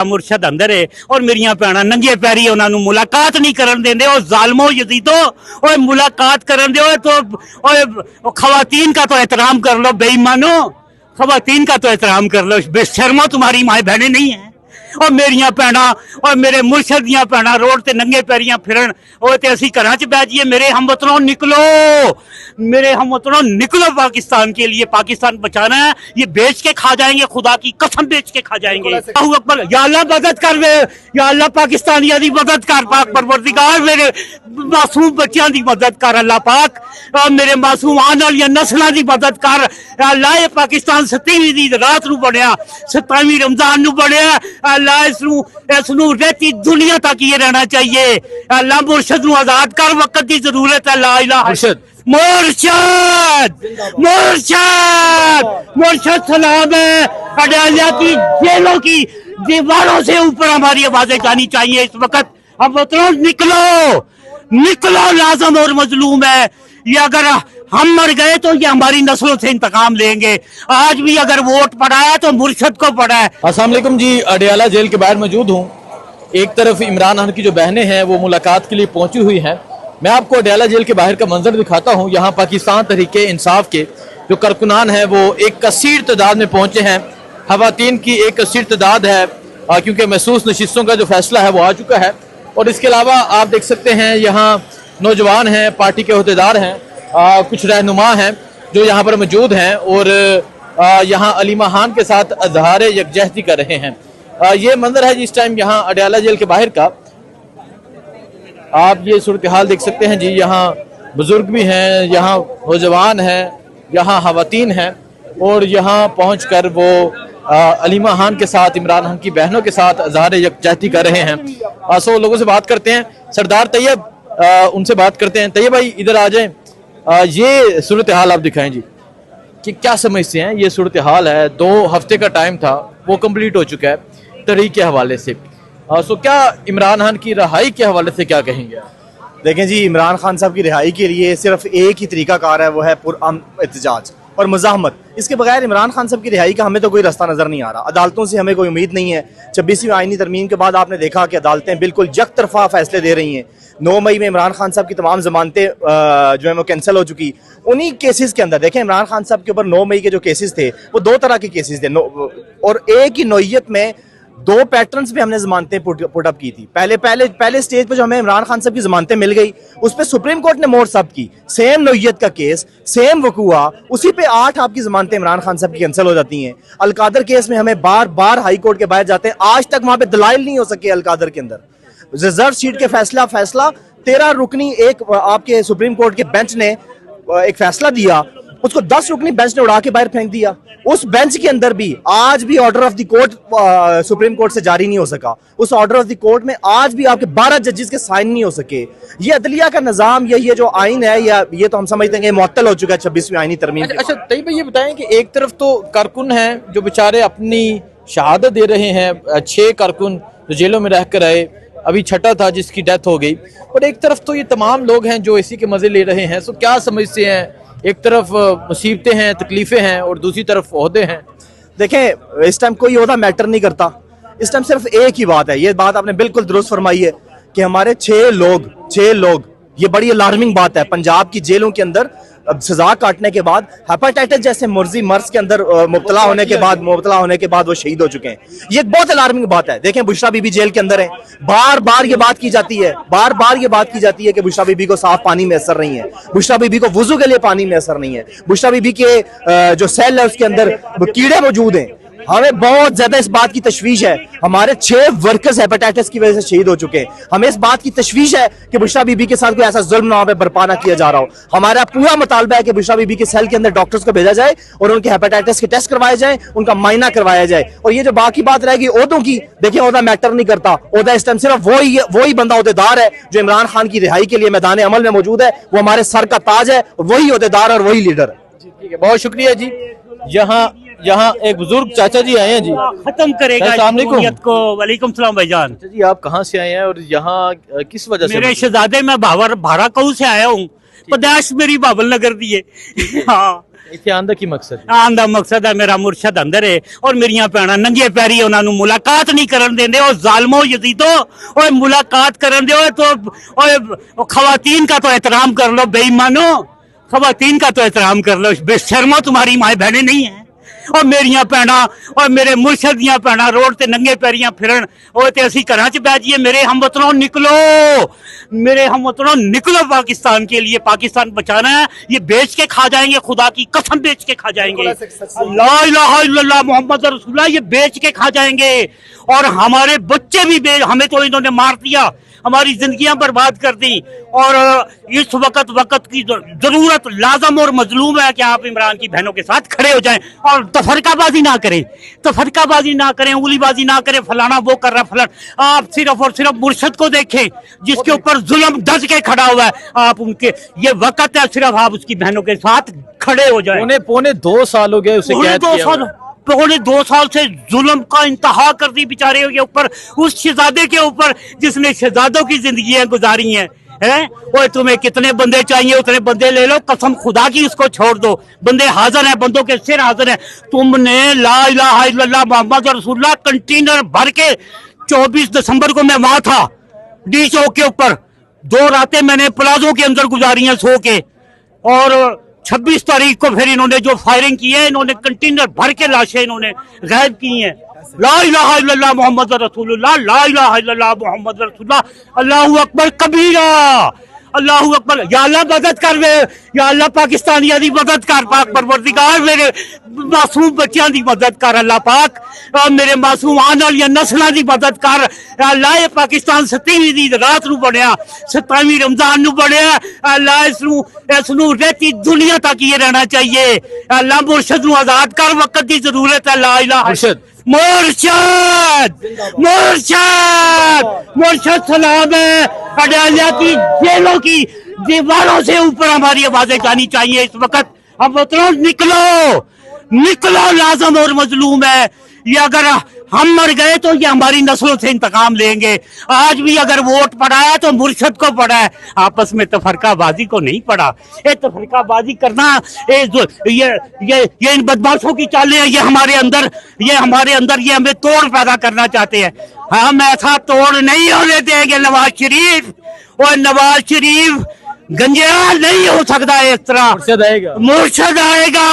मुर्शद अंदर है और मेरिया भैणां नंगे पैरी उन्होंने मुलाकात नहीं करन देंदे। ओ जालमो यजीदो, ओए मुलाकात करन दो तो ओए खवातीन का तो एहतराम कर लो, बेईमानो खवातीन का तो एहतराम कर लो, बेशर्मो तुम्हारी माए बहने नहीं है। और मेरिया भैणां और मेरे मुर्शद दियां भैणां रोड ते नंगे पैरियां फिरन ओए ते असीं घरां च बैठ जाइए। मेरे हमवतनों निकलो, मेरे हमवतनों निकलो पाकिस्तान के लिए। पाकिस्तान बचाना है, ये बेच के खा जाएंगे, खुदा की कसम बेच के खा जाएंगे। अल्लाहू अकबर, या अल्लाह मदद कर वे, या अल्लाह पाकिस्तानियां दी मदद कर, पाक परवरदिगार मेरे मासूम बच्चों की मदद कर अल्लाह पाक, और मेरे मासूम आने वाली नस्लों की मदद कर अल्लाह। ये पाकिस्तान 27वीं दी रात नूं बनया, 27वीं रमजान नूं बनया अल्लाह। इसनूं रहती दुनिया तक ये रहना चाहिए अल्लाह। मुर्शद नूं आजाद कर, वक्त की जरूरत है। ला इलाहा मुर्शद, मुर्शद, मुर्शद सलाम है। अडालिया की जेलों की दीवारों से ऊपर हमारी आवाजें जानी चाहिए इस वक्त। हम वतनों निकलो, निकलो, लाजम और मजलूम है ये। अगर हम मर गए तो ये हमारी नस्लों से इंतकाम लेंगे। आज भी अगर वोट पड़ा है तो मुर्शद को पड़ा है। अस्सलाम वालेकुम जी, अडयाला जेल के बाहर मौजूद हूँ। एक तरफ इमरान खान की जो बहनें हैं वो मुलाकात के लिए पहुंची हुई हैं। मैं आपको अडयाला जेल के बाहर का मंजर दिखाता हूँ। यहाँ पाकिस्तान तहरीके इंसाफ के जो कारकुनान हैं वो एक कसीर तादाद में पहुंचे हैं। खवातीन की एक कसीर तादाद है क्योंकि महसूस नशिस्तों का जो फैसला है वो आ चुका है। और इसके अलावा आप देख सकते हैं यहाँ नौजवान हैं, पार्टी के अहदेदार हैं, कुछ रहनुमा हैं जो यहाँ पर मौजूद हैं और यहाँ अलीमा खान के साथ अजहार यकजहती कर रहे हैं। ये मंजर है जिस टाइम यहाँ अडयाला जेल के बाहर का। आप ये सूरत हाल देख सकते हैं जी। यहाँ बुजुर्ग भी हैं, यहाँ नौजवान हैं, यहाँ खवातीन हैं और यहाँ पहुँच कर वो अलीमा खान के साथ, इमरान खान की बहनों के साथ अजहार यकजहती कर रहे हैं। सो लोगों से बात करते हैं। सरदार तैयब, उनसे बात करते हैं। तैयब भाई इधर आ जाएं। ये सूरत हाल आप दिखाएं जी कि क्या समझते हैं। ये सूरत हाल है, 2 हफ्ते का टाइम था वो कंप्लीट हो चुका है तहरीक के हवाले से। सो क्या इमरान खान की रिहाई के हवाले से क्या कहेंगे? देखें जी, इमरान खान साहब की रिहाई के लिए सिर्फ एक ही तरीकाकार है, वो है पुरअमन एहतजाज और मुज़ाहमत। इसके बगैर इमरान खान साहब की रिहाई का हमें तो कोई रास्ता नजर नहीं आ रहा। अदालतों से हमें कोई उम्मीद नहीं है। 26वीं आईनी तरमीम के बाद आपने देखा कि अदालतें बिल्कुल यकतरफा फैसले दे रही हैं। 9 मई में इमरान खान साहब की तमाम जमानतें जो है वो कैंसिल हो चुकी। उन्हीं केसेस के अंदर देखें, इमरान खान साहब के ऊपर 9 मई के जो केसेस थे वो 2 तरह के केसेस थे और एक ही नौयत में 2 पैटर्न्स पे हमने जमानतें पुटअप की थी। पहले स्टेज पे जो हमें इमरान खान साहब की जमानतें मिल गई, उस पर सुप्रीम कोर्ट ने मोहर साहब की। सेम नौयत का केस, सेम वकूआ, उसी पे 8 आपकी जमानतें इमरान खान साहब की कैंसिल हो जाती हैं। अलकादर केस में हमें बार बार हाई कोर्ट के बाहर जाते हैं, आज तक वहां पे दलाइल नहीं हो सके। अलकादर के अंदर रिजर्व सीट के फैसला 13 रुकनी एक आपके सुप्रीम कोर्ट के बेंच ने एक फैसला दिया, उसको 10 रुकनी बेंच ने उड़ा के बाहर फेंक दिया। उस बेंच के अंदर भी आज भी order of the court supreme court से जारी नहीं हो सका। उस ऑर्डर ऑफ द कोर्ट में आज भी आपके 12 जजेस के साइन नहीं हो सके। ये अदलिया का निजाम, ये जो आइन है, या ये तो हम समझते हैं मुअत्तल हो चुका है 26वीं आईनी तरमीम। अच्छा तैयब भाई ये बताएं कि एक तरफ तो कारकुन हैं जो बेचारे अपनी शहादत दे रहे हैं, 6 कारकुन जो जेलों में रह कर आए, अभी 6ठा था जिसकी डेथ हो गई, और एक तरफ तो ये तमाम लोग हैं जो इसी के मजे ले रहे हैं। सो क्या समझते हैं? एक तरफ मुसीबतें हैं, तकलीफें हैं और दूसरी तरफ ओहदे हैं। देखें, इस टाइम कोई ओहदा मैटर नहीं करता। इस टाइम सिर्फ एक ही बात है, ये बात आपने बिल्कुल दुरुस्त फरमाई है कि हमारे 6 लोग, ये बड़ी अलार्मिंग बात है। पंजाब की जेलों के अंदर सजा काटने के बाद, हेपेटाइटिस जैसे मर्ज के अंदर मुब्तला होने के बाद वो शहीद हो चुके हैं। ये एक बहुत अलार्मिंग बात है। देखें, बुशरा बीबी जेल के अंदर है। बार बार ये बात की जाती है कि बुशरा बीबी को साफ पानी में असर नहीं है, बुशरा बीबी को वुजू के लिए पानी में असर नहीं है, बुशरा बीबी के जो सेल है उसके अंदर कीड़े मौजूद हैं। हमें बहुत ज्यादा इस बात की तशवीश है। हमारे 6 वर्कर्स हेपेटाइटिस की वजह से शहीद हो चुके हैं। हमें इस बात की तशवीश है कि बुशरा बीबी के साथ कोई ऐसा जुल्म ना हो, बर्पा ना किया जा रहा हो। हमारा पूरा मुतालबा है कि बुशरा बीबी के सेल के अंदर डॉक्टर्स को भेजा जाए और उनके हेपेटाइटिस के टेस्ट करवाए जाए, उनका मायना करवाया जाए। और ये जो बाकी बात रहेगी ओहदों की, देखिए ओहदा मैटर नहीं करता। ओहदा इस टाइम सिर्फ वही बंदा ओहदेदार है जो इमरान खान की रिहाई के लिए मैदान अमल में मौजूद है। वो हमारे सर का ताज है, वही ओहदेदार और वही लीडर है। ठीक है, बहुत शुक्रिया जी। यहाँ एक बुजुर्ग चाचा जी आए हैं जी, खत्म करेगा को। वालेकुम सलाम भाईजान। जी आप कहाँ से आए हैं और यहाँ किस वजह से? मेरे शहजादे, मैं भाराकऊ से आया हूँ। पदैश मेरी बाबल नगर दी है। हाँ ਇੱਥੇ ਆਉਣ ਦਾ ਕੀ ਮਕਸਦ ਹੈ? ਆਉਣ ਦਾ ਮਕਸਦ ਹੈ ਮੇਰਾ ਮੁਰਸ਼ਦ ਅੰਦਰ ਹੈ ਔਰ ਮੇਰੀਆਂ ਭੈਣਾਂ ਨੰਗੇ ਪੈਰੀ ਉਹਨਾਂ ਨੂੰ ਮੁਲਾਕਾਤ ਨਹੀਂ ਕਰਨ ਦਿੰਦੇ। ਉਹ ਜ਼ਾਲਮੋ ਯਜ਼ੀਦੋ ਓਏ ਮੁਲਾਕਾਤ ਕਰਨ ਦਿਓ तो ओए खवातीन का तो एहतराम कर लो बेईमानो, खवातीन का तो एहतराम कर लो, बेशर्मो तुम्हारी माए बहनें नहीं है। और मेरिया भैणा और मेरे मुर्शद दियां भैणा रोड ते नंगे पैरियां फिरन ओए ते असीं घरां च बैठ जाइए। मेरे हमवतनों निकलो, मेरे हमवतनों निकलो, पाकिस्तान के लिए, पाकिस्तान बचाना है। ये बेच के खा जाएंगे, खुदा की कसम बेच के खा जाएंगे। ला इलाहा इल्लल्लाह मोहम्मद रसूलुल्लाह, ये बेच के खा जाएंगे। और हमारे बच्चे भी हमें तो इन्होंने मार दिया, हमारी जिंदगियां बर्बाद कर दी। और इस वक्त की जरूरत लाजम और मजलूम है कि आप इमरान की बहनों के साथ खड़े हो जाएं और तफरकाबाजी ना करें, तफरकाबाजी ना करें, उंगलीबाजी ना करें, फलाना वो कर रहा फलाना। आप सिर्फ और सिर्फ मुर्शद को देखें जिसके ऊपर जुल्म डस के खड़ा हुआ है। आप उनके, ये वक्त है सिर्फ आप उसकी बहनों के साथ खड़े हो जाएं। पौने 2 साल हो गए उसे कैद किया हुआ। पौने 2 साल से जुल्म का इंतहा कर दी बेचारे के ऊपर, उस शहजादे के ऊपर जिसने शहजादों की जिंदगी गुजारी हैं। और तुम्हें कितने बंदे चाहिए उतने बंदे ले लो, कसम खुदा की उसको छोड़ दो। बंदे हाजिर हैं, बंदों के सिर हाजिर हैं। तुमने ला इलाहा इल्लल्लाह मोहम्मद रसूलुल्लाह कंटेनर भर के 24 दिसंबर को मैं वहां था डी चौक के ऊपर, 2 रातें मैंने प्लाजो के अंदर गुजारी हैं सो के। और 26 तारीख को फिर इन्होंने जो फायरिंग की है, इन्होंने कंटेनर भर के लाशें इन्होंने गायब की हैं। ला इलाहा इल्लल्लाह मोहम्मद रसूलुल्लाह, ला इलाहा इल्लल्लाह मोहम्मद रसूलुल्लाह, अल्लाहु अकबर कबीरा, अल्लाहु अकबर। या अल्लाह मदद कर वे, या अल्लाह पाकिस्तानियां दी मदद कर, पाक परवरदिगार मेरे मासूम बच्चों दी मदद कर अल्लाह पाक, मेरे मासूम आने वाली नस्लों दी मदद कर अल्लाह। ये पाकिस्तान 27वीं दी रात नूं बनया, 27वीं रमजान नूं बनया अल्लाह। इसनूं रहती दुनिया तक ये रहना चाहिए अल्लाह। मुर्शद नूं आजाद कर, वक्त की जरूरत है। ला इलाहा मुर्शद, मुर्शद, मुर्शद सलाम है। अडालिया की जेलों की दीवारों से ऊपर हमारी आवाजें जानी चाहिए इस वक्त। हम वतनों निकलो, निकलो, लाजम और मजलूम है ये। अगर हम मर गए तो ये हमारी नस्लों से इंतकाम लेंगे। आज भी अगर वोट पड़ा है तो मुर्शद को पड़ा है, आपस में तफरकाबाजी को नहीं पड़ा। ये तफरकाबाजी करना, ये इन बदमाशों की चालें हैं। ये हमारे अंदर ये हमें तोड़ पैदा करना चाहते हैं। हम ऐसा तोड़ नहीं होने देंगे। नवाज शरीफ और नवाज शरीफ गंजेल नहीं हो सकता है इस तरह। मुर्शद आएगा, मुर्शद आएगा,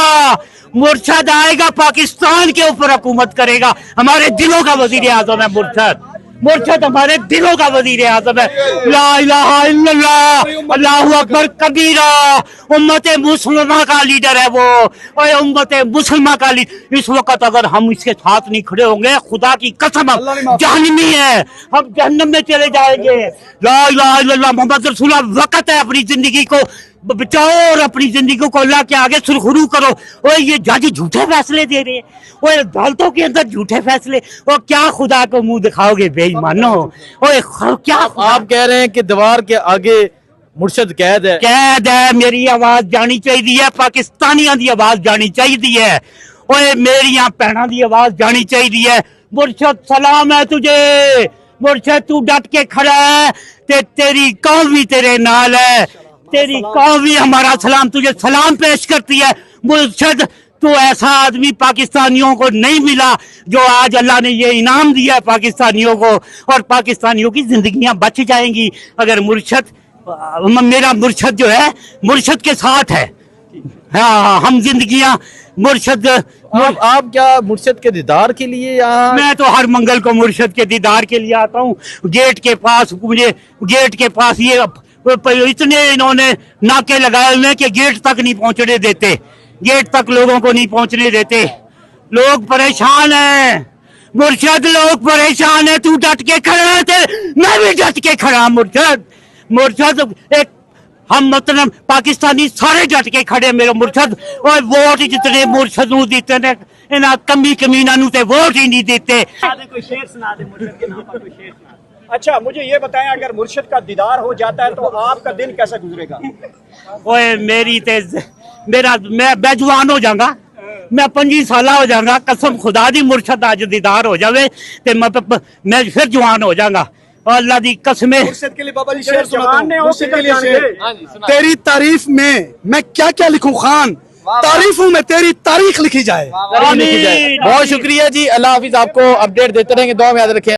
मुर्शद आएगा, पाकिस्तान के ऊपर हुकूमत करेगा। हमारे दिलों का वजीर आजम है मुर्शद, मुर्शद हमारे दिलों का वजीर आजम है। ला इलाहा इल्लल्लाह, अल्लाहु अकबर कबीरा। उम्मत मुसलमा का लीडर है वो, और उम्मत मुसलमा का लीडर। इस वक्त अगर हम इसके साथ नहीं खड़े होंगे, खुदा की कसम जहन्नमी है, हम जहन्नम में चले जाएंगे। ला इलाहा इल्लल्लाह मोहम्मद रसूलुल्लाह। वक्त है अपनी जिंदगी को बचाओ और अपनी जिंदगी को अल्लाह के आगे सुरखरू करो। और ये जज झूठे फैसले दे रहे हैं, और अदालतों के अंदर झूठे फैसले, और क्या खुदा को मुंह दिखाओगे बेईमानो। और क्या आप कह रहे हैं कि दीवार के आगे मुर्शद कैद है? कैद है। मेरी आवाज जानी चाहिए, पाकिस्तानियों की आवाज जानी चाहिए, और मेरी भैनों की आवाज जानी चाहिए। मुर्शद सलाम है तुझे, मुर्शद तू डट के खड़ा है, तेरी कौम भी तेरे नाल है, तेरी कौम भी हमारा सलाम तुझे सलाम पेश करती है। मुर्शद तो ऐसा आदमी पाकिस्तानियों को नहीं मिला जो आज अल्लाह ने ये इनाम दिया है पाकिस्तानियों को, और पाकिस्तानियों की जिंदगियां बच जाएंगी अगर मुर्शद, मेरा मुर्शद जो है मुर्शद के साथ है। हाँ, हम जिंदगियां मुर्शद। आप क्या मुर्शद के दीदार के लिए यहाँ? मैं तो हर मंगल को मुर्शद के दीदार के लिए आता हूँ। गेट के पास, मुझे गेट के पास ये इतने इन्होंने नाके लगाए हुए हैं कि गेट तक नहीं पहुंचने देते, गेट तक लोगों को नहीं पहुंचने देते। लोग परेशान हैं मुर्शद, लोग परेशान है। तू डट के खड़ा है, मैं भी डट के खड़ा। मुर्शद, मुर्शद एक हम मतलब पाकिस्तानी सारे डट के खड़े मेरे मुर्शद। और वोट जितने मुर्शद नूं दिते ने, इन्हां कमी कमीना नूं ते वोट ही नहीं देते। कोई शेर सुना दे, मुर्शद के नाम पर कोई शेर सुना दे। अच्छा, मुझे ये बताएं, अगर मुर्शद का दीदार हो जाता है तो आपका दिन कैसे गुजरेगा? ओए मेरी ते मेरा मैं जवान हो जाऊंगा, मैं 25 साल हो जाऊंगा। कसम खुदा दी मुर्शद आज दीदार हो जावे ते मैं फिर जवान हो जाऊंगा। अल्लाह दी कसमें मुर्शिद के लिए बाबा जी शेर सुनाता जवान ने हूँ। वो मुर्शिद किधर के लिए शेर। जाएंगे? तेरी तारीफ में मैं क्या क्या लिखूं खान, तारीफों में तेरी तारीख लिखी जाए। लिखी जाए। बहुत शुक्रिया जी, अल्लाह हाफिज। आपको अपडेट देते रहेंगे, दुआ में याद रखें।